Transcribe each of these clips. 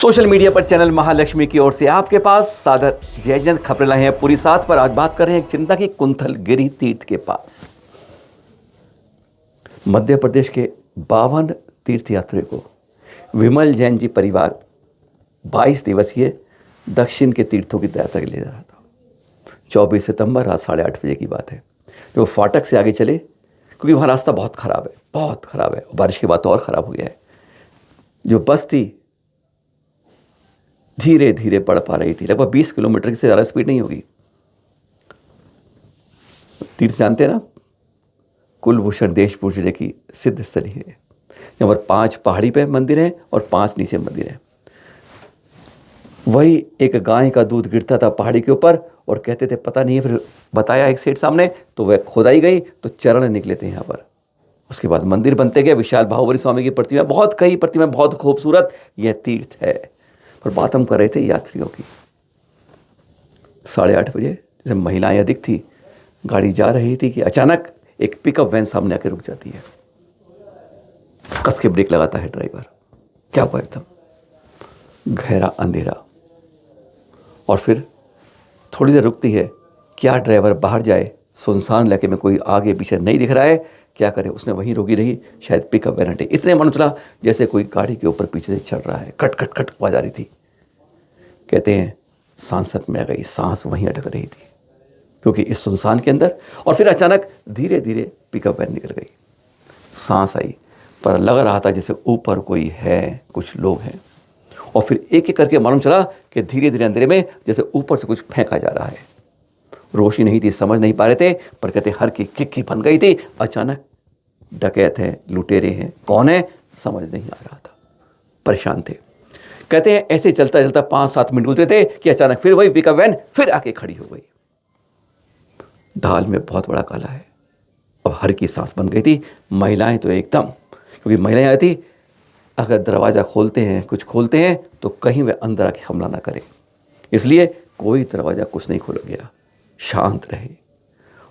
Social media पर channel Mahalakshmi की ओर से आपके पास सादर जयचंद खबरें लाए हैं पूरी साथ पर। आज बात कर रहे हैं एक चिंता की कुंथलगिरी तीर्थ के पास। मध्य प्रदेश के 52 तीर्थयात्रियों को विमल जैन जी परिवार 22 दिवसीय दक्षिण के तीर्थों की यात्रा के लिए जा रहा था। 24 सितंबर रात 8:30 बजे की बात है। जो फाटक से आगे चले क्योंकि वहाँ रास्ता बहुत ख़राब है, बहुत ख़राब है। बारिश के बाद तो और ख़राब हो गया है। जो बस थी धीरे धीरे बढ़ पा रही थी, लगभग 20 किलोमीटर से ज़्यादा स्पीड नहीं होगी। तीर्थ जानते हैं ना, कुलभूषण देशपुर जिले की सिद्ध स्थली है। यहाँ पर 5 पहाड़ी पे मंदिर हैं और 5 नीचे मंदिर हैं। वही एक गाय का दूध गिरता था पहाड़ी के ऊपर और कहते थे पता नहीं है, फिर बताया एक सेठ सामने, तो वह खोदाई गई तो चरण निकले थे यहाँ पर। उसके बाद मंदिर बनते गए। विशाल बाहुबली स्वामी की प्रतिमा, बहुत कई प्रतिमा, बहुत खूबसूरत यह तीर्थ है। और बात हम कर रहे थे यात्रियों की। 8:30 बजे जैसे महिलाएं अधिक थी, गाड़ी जा रही थी कि अचानक एक पिकअप वैन सामने आकर रुक जाती है। कस के ब्रेक लगाता है ड्राइवर। क्या हुआ? एकदम गहरा अंधेरा। और फिर थोड़ी देर रुकती है। क्या ड्राइवर बाहर जाए? सुनसान इलाके में कोई आगे पीछे नहीं दिख रहा है, क्या करे? उसने वहीं रोकी रही, शायद पिकअप वैन हटे। इसने मालूम चला जैसे कोई गाड़ी के ऊपर पीछे से चढ़ रहा है। कट कट कट आवाज आ रही थी। कहते हैं सांसत में आ गई, सांस वहीं अटक रही थी क्योंकि इस सुनसान के अंदर। और फिर अचानक धीरे धीरे पिकअप वैन निकल गई। सांस आई, पर लग रहा था जैसे ऊपर कोई है, कुछ लोग हैं। और फिर एक एक करके मालूम चला कि धीरे धीरे अंधेरे में जैसे ऊपर से कुछ फेंका जा रहा है। रोशनी नहीं थी, समझ नहीं पा रहे थे, पर कहते हर की खिक्की बन गई थी। अचानक डकैत हैं, लुटेरे हैं, कौन है समझ नहीं आ रहा था, परेशान थे। कहते हैं ऐसे चलता चलता 5-7 मिनट गुजरे थे कि अचानक फिर वही पिकअप वैन फिर आके खड़ी हो गई। ढाल में बहुत बड़ा काला है। अब हर की सांस बन गई थी। महिलाएं तो एकदम, क्योंकि महिलाएं आई थी, अगर दरवाज़ा खोलते हैं, कुछ खोलते हैं तो कहीं वे अंदर आके हमला ना करें, इसलिए कोई दरवाज़ा कुछ नहीं खोला गया, शांत रहे।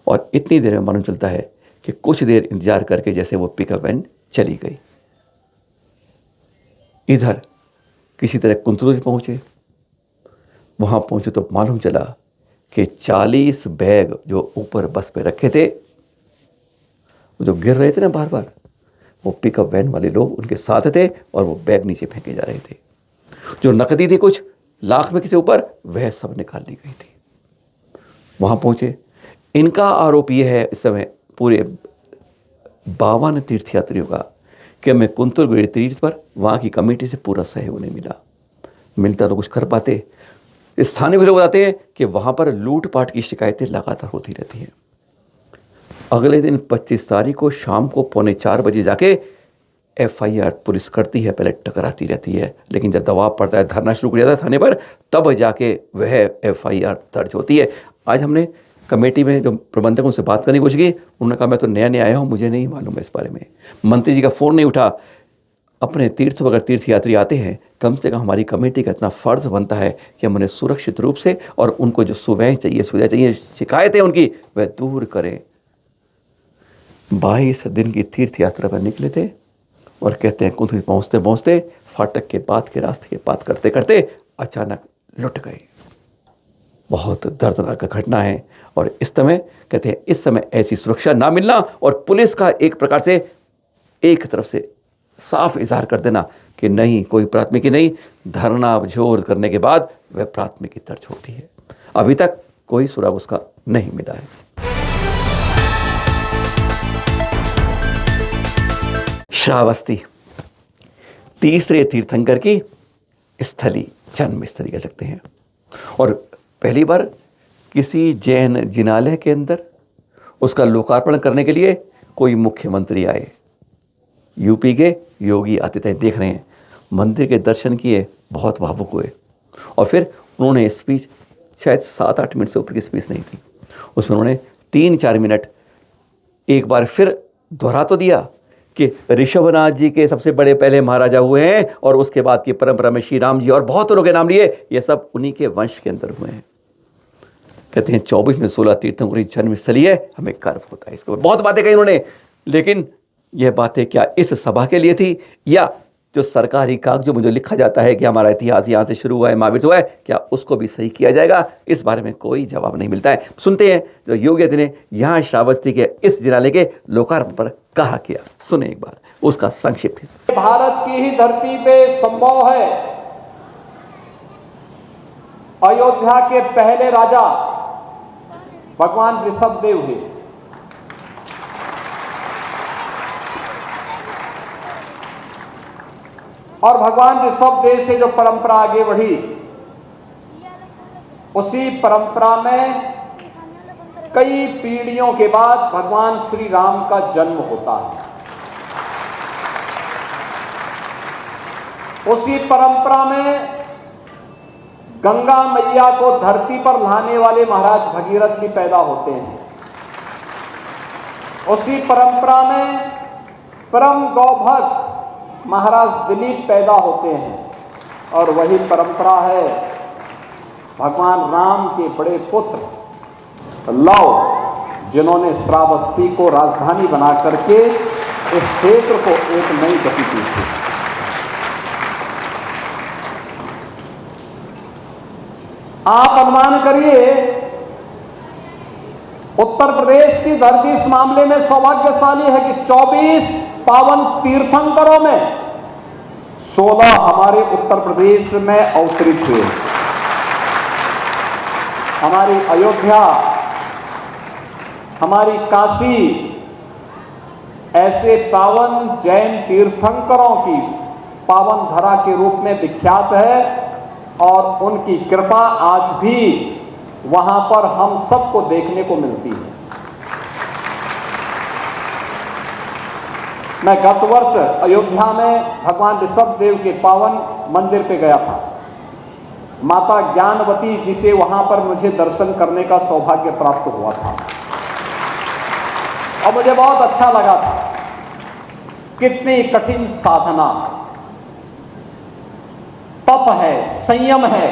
और इतनी देर में मालूम चलता है कि कुछ देर इंतजार करके जैसे वो पिकअप वैन चली गई। इधर किसी तरह कुंतलगिरी पहुंचे। वहां पहुंचे तो मालूम चला कि 40 बैग जो ऊपर बस पे रखे थे, जो गिर रहे थे ना बार बार, वो पिकअप वैन वाले लोग उनके साथ थे और वो बैग नीचे फेंके जा रहे थे। जो नकदी थी कुछ लाख में किसी ऊपर, वह सब निकाल ली गई थी। वहां पहुंचे। इनका आरोप यह है इस समय पूरे 52 तीर्थयात्रियों का कि हमें कुंतलगिरी तीर्थ पर वहाँ की कमेटी से पूरा सहयोग नहीं मिला। मिलता तो कुछ कर पाते। स्थानीय लोग बताते हैं कि वहाँ पर लूटपाट की शिकायतें लगातार होती रहती हैं। अगले दिन 25 तारीख को शाम को 3:45 बजे जाके FIR पुलिस करती है, पहले टकराती रहती है, लेकिन जब दबाव पड़ता है, धरना शुरू कर जाता है थाने पर, तब जाके वह FIR दर्ज होती है। आज हमने कमेटी में जो प्रबंधकों से बात करने की कोशिश की। उन्होंने कहा मैं तो नया नया आया हूँ, मुझे नहीं मालूम है इस बारे में। मंत्री जी का फ़ोन नहीं उठा। अपने तीर्थों पर अगर तीर्थयात्री आते हैं, कम से कम हमारी कमेटी का इतना फ़र्ज़ बनता है कि हम उन्हें सुरक्षित रूप से और उनको जो सुविधाएँ चाहिए, शिकायतें उनकी, वह दूर करें। 22 दिन की तीर्थ यात्रा पर निकले थे और कहते हैं कुंतलगिरी पहुँचते पहुँचते फाटक के बाद के रास्ते के बात करते करते अचानक लुट गए। बहुत दर्दनाक घटना है। और इस समय कहते हैं इस समय ऐसी सुरक्षा ना मिलना और पुलिस का एक प्रकार से एक तरफ से साफ इजहार कर देना कि नहीं, कोई प्राथमिकी नहीं, धरना जोर करने के बाद वह प्राथमिकी दर्ज होती है। अभी तक कोई सुराग उसका नहीं मिला है। श्रावस्ती तीसरे तीर्थंकर की स्थली, जन्म स्थली कह सकते हैं। और पहली बार किसी जैन जिनालय के अंदर उसका लोकार्पण करने के लिए कोई मुख्यमंत्री आए। यूपी के योगी आदित्यनाथ देख रहे हैं, मंदिर के दर्शन किए, बहुत भावुक हुए। और फिर उन्होंने स्पीच, शायद 7-8 मिनट से ऊपर की स्पीच नहीं थी, उसमें उन्होंने 3-4 मिनट एक बार फिर दोहरा तो दिया कि ऋषभनाथ जी के सबसे बड़े पहले महाराजा हुए हैं और उसके बाद की परंपरा में श्री राम जी और बहुत लोगों के नाम लिए, ये सब उन्हीं के वंश के अंदर हुए हैं। कहते हैं 24 में 16 तीर्थंकरों की जन्मस्थली है, हमें गर्व होता है। इसके ऊपर बहुत बातें कही उन्होंने, लेकिन यह बातें क्या इस सभा के लिए थी या जो सरकारी कागजों में जो लिखा जाता है कि हमारा इतिहास यहाँ से शुरू हुआ है, महावीर से हुआ है, क्या उसको भी सही किया जाएगा? इस बारे में कोई जवाब नहीं मिलता है। सुनते हैं जो योगी आदित्यनाथ ने यहाँ श्रावस्ती के इस जिनालय के लोकार्पण पर कहा किया। सुने एक बार उसका संक्षिप्त हिस्सा। भारत की ही धरती पे संभव है अयोध्या के पहले राजा भगवान ऋषभदेव हुए। और भगवान ऋषभदेव से जो परंपरा आगे बढ़ी, उसी परंपरा में कई पीढ़ियों के बाद भगवान श्री राम का जन्म होता है। उसी परंपरा में गंगा मैया को धरती पर लाने वाले महाराज भगीरथ भी पैदा होते हैं। उसी परंपरा में परम गौभक्त महाराज दिलीप पैदा होते हैं। और वही परंपरा है भगवान राम के बड़े पुत्र लव, जिन्होंने श्रावस्ती को राजधानी बना करके इस क्षेत्र को एक नई गति दी थी। आप अनुमान करिए, उत्तर प्रदेश की धरती इस मामले में सौभाग्यशाली है कि 24 पावन तीर्थंकरों में 16 हमारे उत्तर प्रदेश में अवतरित हुए। हमारी अयोध्या, हमारी काशी ऐसे पावन जैन तीर्थंकरों की पावन धरा के रूप में विख्यात है और उनकी कृपा आज भी वहां पर हम सबको देखने को मिलती है। मैं गत वर्ष अयोध्या में भगवान ऋषभदेव के पावन मंदिर पे गया था। माता ज्ञानवती जी से वहां पर मुझे दर्शन करने का सौभाग्य प्राप्त हुआ था और मुझे बहुत अच्छा लगा था। कितनी कठिन साधना, तप है, संयम है,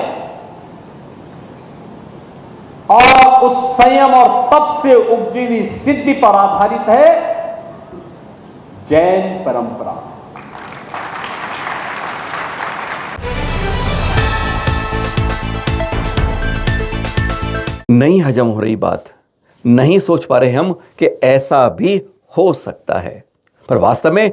और उस संयम और तप से उपजी हुई सिद्धि पर आधारित है जैन परंपरा। नहीं हजम हो रही बात, नहीं सोच पा रहे हम कि ऐसा भी हो सकता है, पर वास्तव में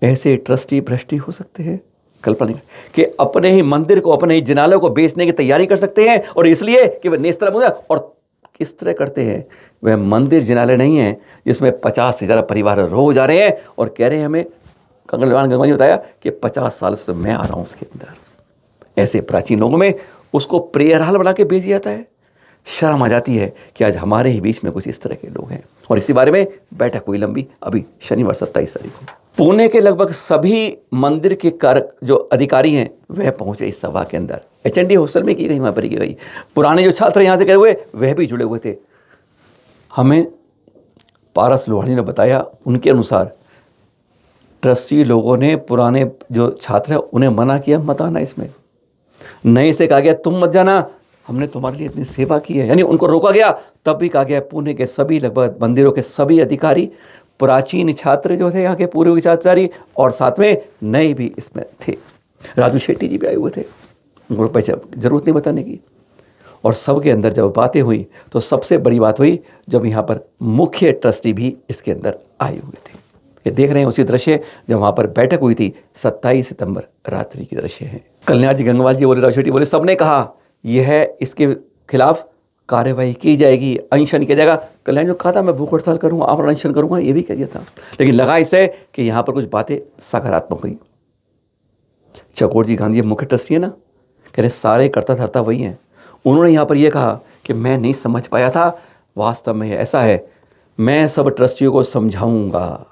ऐसे ट्रस्टी भ्रष्टी हो सकते हैं। कल्पना नहीं कि अपने ही मंदिर को, अपने ही जिनालय को बेचने की तैयारी कर सकते हैं, और इसलिए कि वह नेस्तराम हो जाए। और किस तरह करते हैं? वह मंदिर जिनालय नहीं है जिसमें 50 से ज़्यादा परिवार रोज आ रहे हैं और कह रहे हैं, हमें कंगलवान गंगवानी बताया कि 50 साल से तो मैं आ रहा हूं उसके अंदर। ऐसे प्राचीन लोगों में उसको प्रेयर हॉल बना के बेच जाता है। शर्म आ जाती है कि आज हमारे ही बीच में कुछ इस तरह के लोग हैं। और इसी बारे में बैठक हुई लंबी, अभी शनिवार 27 तारीख को। पुणे के लगभग सभी मंदिर के जो अधिकारी हैं वह पहुंचे इस सभा के अंदर। HND हॉस्टल में की गई, वहाँ पर की गई। पुराने जो छात्र यहाँ से गए हुए वह भी जुड़े हुए थे। हमें पारस लोहानी ने बताया, उनके अनुसार ट्रस्टी लोगों ने पुराने जो छात्र हैं उन्हें मना किया, मत आना इसमें। नए से कहा गया तुम मत जाना, हमने तुम्हारे लिए इतनी सेवा की है, यानी उनको रोका गया। तब भी कहा गया पुणे के सभी लगभग मंदिरों के सभी अधिकारी, प्राचीन छात्र जो थे यहाँ के पूर्व विचारधारी, और साथ में नए भी इसमें थे। राजू शेट्टी जी भी आए हुए थे, उनको पैसा जरूरत नहीं बताने की। और सबके अंदर जब बातें हुई तो सबसे बड़ी बात हुई जब यहाँ पर मुख्य ट्रस्टी भी इसके अंदर आए हुए थे। ये देख रहे हैं उसी दृश्य जब वहाँ पर बैठक हुई थी, 27 सितंबर रात्रि की दृश्य है। कल्याण जी गंगवाल जी बोले, राजू शेट्टी बोले, सबने कहा यह इसके खिलाफ कार्यवाही की जाएगी, अनशन किया जाएगा। कल्याण जी ने कहा था मैं भूख हड़ताल करूँगा, आप अनशन करूँगा, ये भी कह दिया था। लेकिन लगा इससे कि यहाँ पर कुछ बातें सकारात्मक हुई। चकोर जी गांधी मुख्य ट्रस्टी है ना, कह रहे सारे करता धरता वही हैं। उन्होंने यहाँ पर यह कहा कि मैं नहीं समझ पाया था, वास्तव में ऐसा है, मैं सब ट्रस्टियों को समझाऊंगा,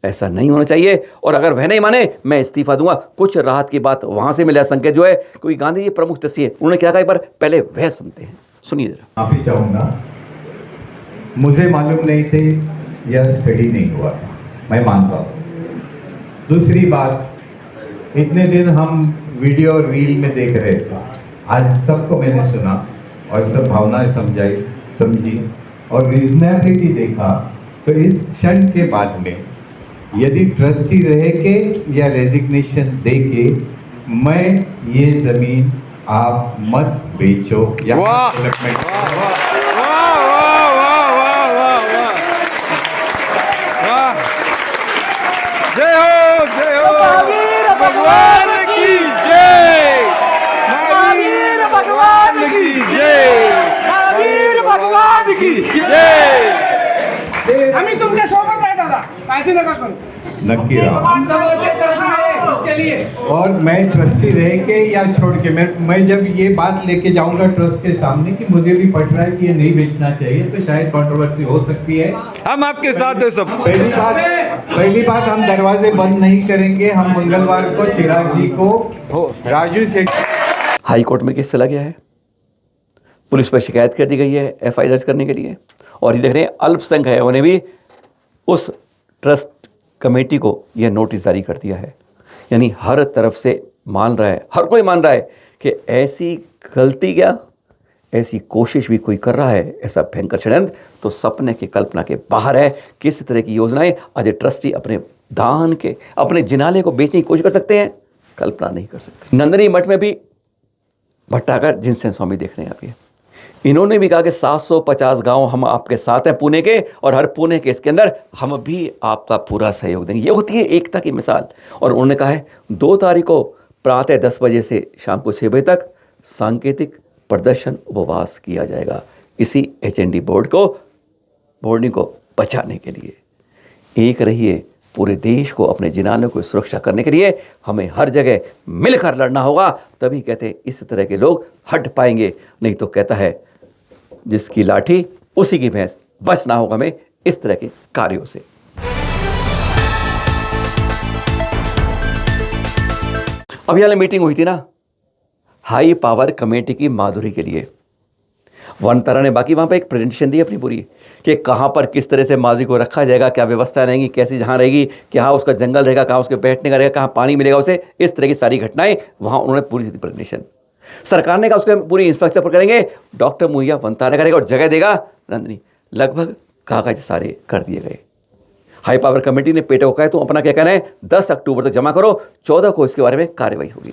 ऐसा नहीं होना चाहिए, और अगर वह नहीं माने मैं इस्तीफा दूंगा। कुछ राहत की बात वहां से मिला संकेत जो है, क्योंकि गांधी जी प्रमुख ट्रस्टी है, उन्होंने क्या कहा एक बार पहले वह सुनते हैं, सुनिए जरा। माफी चाहूंगा, मुझे मालूम नहीं थे, यह स्टडी नहीं हुआ था, मैं मानता हूँ। दूसरी बात, इतने दिन हम वीडियो रील में देख रहे थे, आज सबको मैंने सुना और सब भावनाएं समझी और रीजनेबिलिटी देखा, तो इस क्षण के बाद में यदि ट्रस्टी रह के या रेजिग्नेशन दे के मैं ये जमीन आप मत बेचो या डेवलपमेंट जय हो भगवान की जय, महावीर भगवान की जय, महावीर भगवान की जय। आम्ही तुमच्या सोबत आहे दादा, काळजी नका करू. नक्की रहो। और मैं ट्रस्टी रह के या छोड़ के मैं जब ये बात लेके जाऊंगा ट्रस्ट के सामने कि मुझे भी पड़ रहा है कि ये नहीं बेचना चाहिए, तो शायद कंट्रोवर्सी हो सकती है। हम आपके साथ हैं सब। पहली बात हम दरवाजे बंद नहीं करेंगे। हम मंगलवार को चिराग जी को राजू से हाई कोर्ट में केस चला गया है, पुलिस पर शिकायत कर दी गई है एफआईआर दर्ज करने के लिए, और ये देख रहे हैं अल्पसंख्यक है उन्हें भी उस ट्रस्ट कमेटी को यह नोटिस जारी कर दिया है। यानी हर तरफ से मान रहा है, हर कोई मान रहा है कि ऐसी गलती क्या, ऐसी कोशिश भी कोई कर रहा है, ऐसा भयंकर षड्यंत्र तो सपने की कल्पना के बाहर है। किस तरह की योजनाएं आज ट्रस्टी अपने दान के, अपने जिनाले को बेचने की कोशिश कर सकते हैं, कल्पना नहीं कर सकते। नंदनी मठ में भी भट्टागर जिनसेन स्वामी देख रहे हैं आप, ये इन्होंने भी कहा कि 750 गांव हम आपके साथ हैं पुणे के, और हर पुणे के इसके अंदर हम भी आपका पूरा सहयोग देंगे। ये होती है एकता की मिसाल। और उन्होंने कहा है 2 तारीख को प्रातः 10 बजे से शाम को 6 बजे तक सांकेतिक प्रदर्शन उपवास किया जाएगा, इसी HND बोर्डिंग को बचाने के लिए। एक रहिए, पूरे देश को, अपने जिनानों को सुरक्षा करने के लिए हमें हर जगह मिलकर लड़ना होगा, तभी कहते हैं इस तरह के लोग हट पाएंगे। नहीं तो कहता है जिसकी लाठी उसी की भैंस, बचना होगा हमें इस तरह के कार्यों से। अभी हाल मीटिंग हुई थी ना हाई पावर कमेटी की माधुरी के लिए, वनतारा ने बाकी वहाँ पे एक प्रेजेंटेशन दी अपनी पूरी कि कहाँ पर किस तरह से माधुरी को रखा जाएगा, क्या व्यवस्था रहेगी, कैसी जहाँ रहेगी, कहाँ उसका जंगल रहेगा, कहाँ उसके बैठने का रहेगा, कहाँ पानी मिलेगा उसे, इस तरह की सारी घटनाएं वहाँ उन्होंने पूरी दी प्रेजेंटेशन। सरकार ने कहा उसके पूरी इंफ्रास्ट्रक्चर पर करेंगे, डॉक्टर मुहैया वनतारा करेगा और जगह देगा नंदनी। लगभग कागज सारे कर दिए गए। हाई पावर कमेटी ने पेटे को कहा तुम अपना क्या कहना है 10 अक्टूबर तक जमा करो, 14 को इसके बारे में कार्रवाई होगी।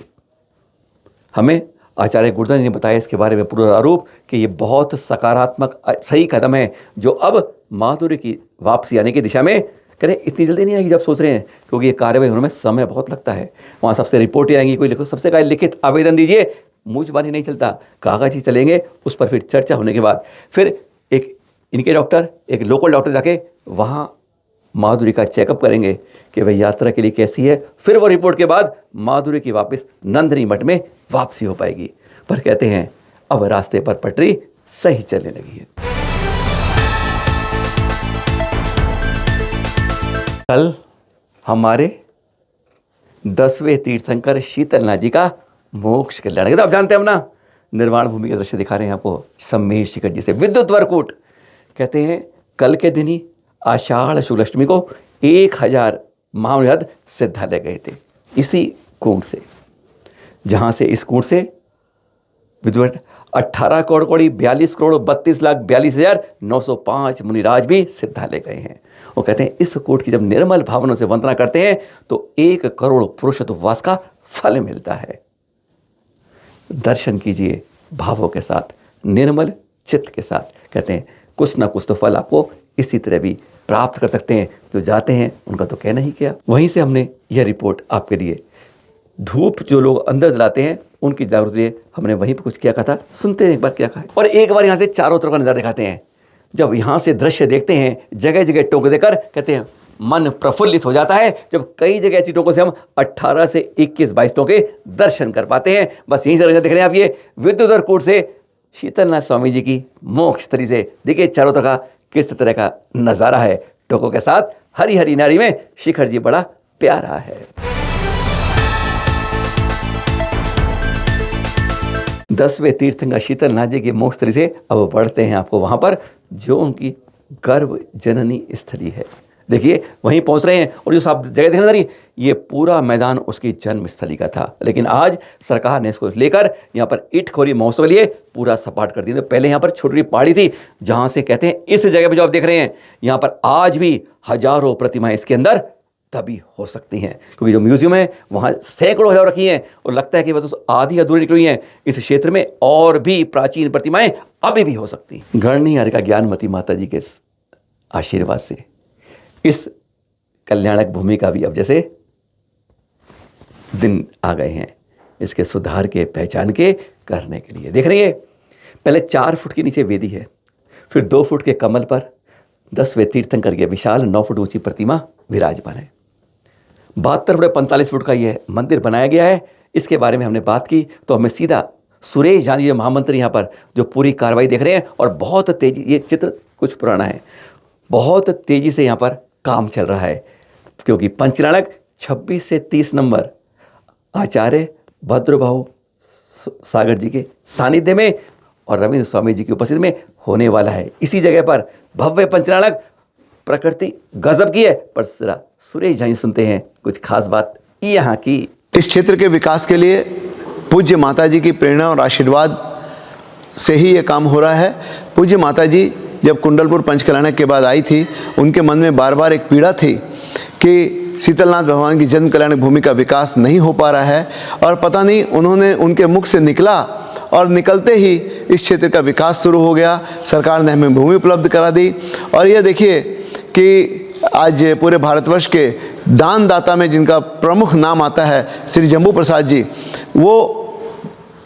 हमें आचार्य गुरदन ने बताया इसके बारे में पूरा आरोप कि ये बहुत सकारात्मक सही कदम है जो अब माधुरी की वापसी आने की दिशा में करें। इतनी जल्दी नहीं आएगी जब सोच रहे हैं, क्योंकि ये कार्रवाई होने में समय बहुत लगता है। वहाँ सबसे रिपोर्टें आएंगी, कोई लिखो, सबसे कहा लिखित आवेदन दीजिए, मुँह जुबानी नहीं चलता, कागज ही चलेंगे। उस पर फिर चर्चा होने के बाद फिर एक इनके डॉक्टर, एक लोकल डॉक्टर जाके वहाँ माधुरी का चेकअप करेंगे कि वह यात्रा के लिए कैसी है। फिर वो रिपोर्ट के बाद माधुरी की वापस नंदनी मठ में वापसी हो पाएगी। पर कहते हैं अब रास्ते पर पटरी सही चलने लगी है। कल हमारे 10वें तीर्थंकर शीतलनाथ जी का मोक्ष कल्याण, तो आप जानते हैं हम ना, निर्वाण भूमि के दृश्य दिखा रहे हैं आपको सम्मेश शिखर जी से विद्युत वरकूट। कहते हैं कल के दिन ही आषाढ़ शुक्ल अष्टमी को 1000 महामृहद सिद्धालय गए थे इसी कुंड से, जहाँ से इस कुंड से विद्युत 18 करोड़ 42 करोड़ 32,42,905 मुनिराज भी सिद्धालय गए हैं। वो कहते हैं इस कोट की जब निर्मल भावनाओं से वंदना करते हैं तो 1 करोड़ पुरुषत्व उपवास का फल मिलता है। दर्शन कीजिए भावों के साथ, निर्मल चित्त के साथ। कहते हैं कुछ ना कुछ तो फल आपको इसी तरह भी प्राप्त कर सकते हैं। जो जाते हैं उनका तो कहना ही क्या। वहीं से हमने यह रिपोर्ट आपके लिए, धूप जो लोग अंदर जलाते हैं उनकी जागरूकता लिए हमने वहीं पर कुछ क्या कहा था, सुनते हैं एक बार क्या कहा है। और एक बार यहाँ से चारों तरफ का नज़ारा दिखाते हैं। जब यहाँ से दृश्य देखते हैं जगह जगह टोक देकर, कहते हैं मन प्रफुल्लित हो जाता है जब कई जगह ऐसी टोकों से हम 18 से 21-22 के दर्शन कर पाते हैं। बस यहीं से देख रहे हैं आप, ये विद्युत वरकूट से शीतलनाथ स्वामी जी की मोक्ष स्थली से देखिए चारों तरफ का किस तरह का नज़ारा है। टोकों के साथ हरी हरी नारी में शिखर जी बड़ा प्यारा है। 10वें तीर्थंकर शीतलनाथ जी की मोक्ष स्थली से अब बढ़ते हैं आपको वहाँ पर जो उनकी गर्भ जननी स्थली है। देखिए वहीं पहुँच रहे हैं और जो आप जगह देखने जा रही, ये पूरा मैदान उसकी जन्म स्थली का था, लेकिन आज सरकार ने इसको लेकर यहाँ पर इटखोरी महोत्सव के लिए पूरा सपाट कर दिया। तो पहले यहाँ पर छोटी पहाड़ी थी जहाँ से कहते हैं इस जगह पर जो आप देख रहे हैं यहाँ पर आज भी हजारों प्रतिमाएं इसके अंदर तभी हो सकती हैं, क्योंकि जो म्यूजियम है वहाँ सैकड़ों हजार रखी हैं और लगता है कि बस आधी अधूरी निकली हैं। इस क्षेत्र में और भी प्राचीन प्रतिमाएं अभी भी हो सकती हैं। गणनी हरिका ज्ञानमती माता जी के आशीर्वाद से इस कल्याणक भूमि का भी अब जैसे दिन आ गए हैं इसके सुधार के, पहचान के करने के लिए। देख रही है, पहले 4 फुट के नीचे वेदी है, फिर 2 फुट के कमल पर 10वें तीर्थंकर के विशाल 9 फुट ऊंची प्रतिमा विराजमान है। 72 फुट 45 फुट का यह मंदिर बनाया गया है। इसके बारे में हमने बात की तो हमें सीधा सुरेश जानी जो महामंत्री यहाँ पर जो पूरी कार्रवाई देख रहे हैं, और बहुत तेजी, ये चित्र कुछ पुराना है, बहुत तेजी से यहाँ पर काम चल रहा है, क्योंकि पंचकल्याणक 26 से 30 नंबर आचार्य भद्रबाहु सागर जी के सानिध्य में और रविंद्र स्वामी जी की उपस्थिति में होने वाला है। इसी जगह पर भव्य पंचकल्याणक, प्रकृति गजब की है, पर जरा सुरेश जानी सुनते हैं कुछ खास बात यहाँ की। इस क्षेत्र के विकास के लिए पूज्य माता जी की प्रेरणा और आशीर्वाद से ही ये काम हो रहा है। पूज्य माता जी जब कुंडलपुर पंचकल्याणक के बाद आई थी, उनके मन में बार बार एक पीड़ा थी कि शीतलनाथ भगवान की जन्म कल्याणक भूमि का विकास नहीं हो पा रहा है, और पता नहीं उन्होंने उनके मुख से निकला और निकलते ही इस क्षेत्र का विकास शुरू हो गया। सरकार ने हमें भूमि उपलब्ध करा दी, और ये देखिए कि आज पूरे भारतवर्ष के दानदाता में जिनका प्रमुख नाम आता है श्री जम्बू प्रसाद जी, वो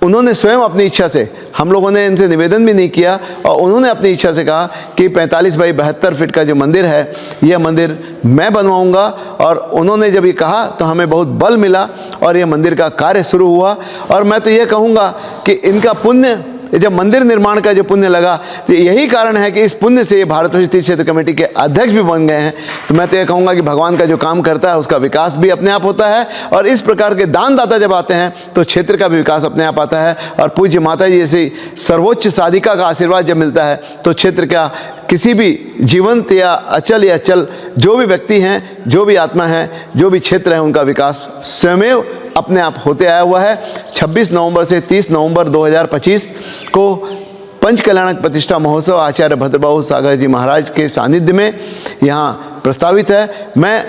उन्होंने स्वयं अपनी इच्छा से, हम लोगों ने इनसे निवेदन भी नहीं किया, और उन्होंने अपनी इच्छा से कहा कि 45 बाई 72 फीट का जो मंदिर है, यह मंदिर मैं बनवाऊंगा। और उन्होंने जब ये कहा तो हमें बहुत बल मिला और यह मंदिर का कार्य शुरू हुआ। और मैं तो ये कहूँगा कि इनका पुण्य, जब मंदिर निर्माण का जो पुण्य लगा, तो यही कारण है कि इस पुण्य से ये भारतवर्ष तीर्थ क्षेत्र कमेटी के अध्यक्ष भी बन गए हैं। तो मैं तो ये कहूँगा कि भगवान का जो काम करता है उसका विकास भी अपने आप होता है, और इस प्रकार के दानदाता जब आते हैं तो क्षेत्र का भी विकास अपने आप आता है। और पूज्य माता जी जैसी सर्वोच्च साधिका का आशीर्वाद जब मिलता है तो क्षेत्र का किसी भी जीवंत या अचल या चल जो भी व्यक्ति हैं, जो भी आत्मा है, जो भी क्षेत्र है, उनका विकास स्वयं अपने आप होते आया हुआ है। 26 नवंबर से 30 नवंबर 2025 को पंचकल्याणक प्रतिष्ठा महोत्सव आचार्य भद्रबाहु सागर जी महाराज के सानिध्य में यहाँ प्रस्तावित है। मैं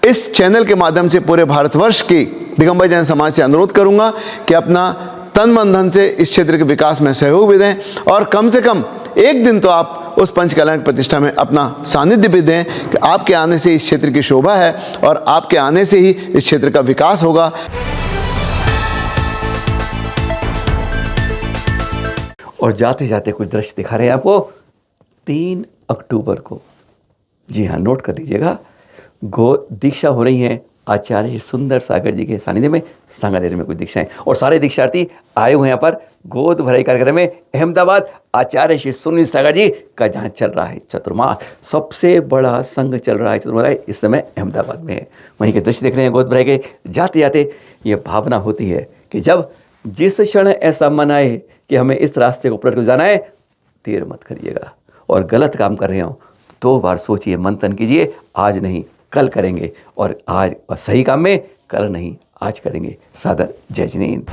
इस चैनल के माध्यम से पूरे भारतवर्ष की दिगंबर जैन समाज से अनुरोध करूँगा कि अपना तन मन धन से इस क्षेत्र के विकास में सहयोग भी दें, और कम से कम एक दिन तो आप उस पंचकल्याणक प्रतिष्ठा में अपना सानिध्य भी दें, कि आपके आने से इस क्षेत्र की शोभा है और आपके आने से ही इस क्षेत्र का विकास होगा। और जाते जाते कुछ दृश्य दिखा रहे हैं आपको। 3 अक्टूबर को, जी हाँ नोट कर लीजिएगा, गो दीक्षा हो रही है आचार्य सुंदर सागर जी के सानिध्य में, सांगानेर में कुछ दीक्षाएं, और सारे दीक्षार्थी आए हुए हैं यहाँ पर गोद भराई कार्यक्रम में। अहमदाबाद आचार्य श्री सुनील सागर जी का जहाँ चल रहा है चतुर्मास, सबसे बड़ा संघ चल रहा है चतुर्मास, इस समय अहमदाबाद में है। वहीं के दृश्य देख रहे हैं गोद भराई के। जाते जाते ये भावना होती है कि जब जिस क्षण ऐसा मन आए कि हमें इस रास्ते को पलट कर जाना है, देर मत करिएगा, और गलत काम कर रहे हो 2 बार सोचिए, मंथन कीजिए, आज नहीं कल करेंगे, और आज सही काम में कल नहीं आज करेंगे। सादर जय जिनेंद्र।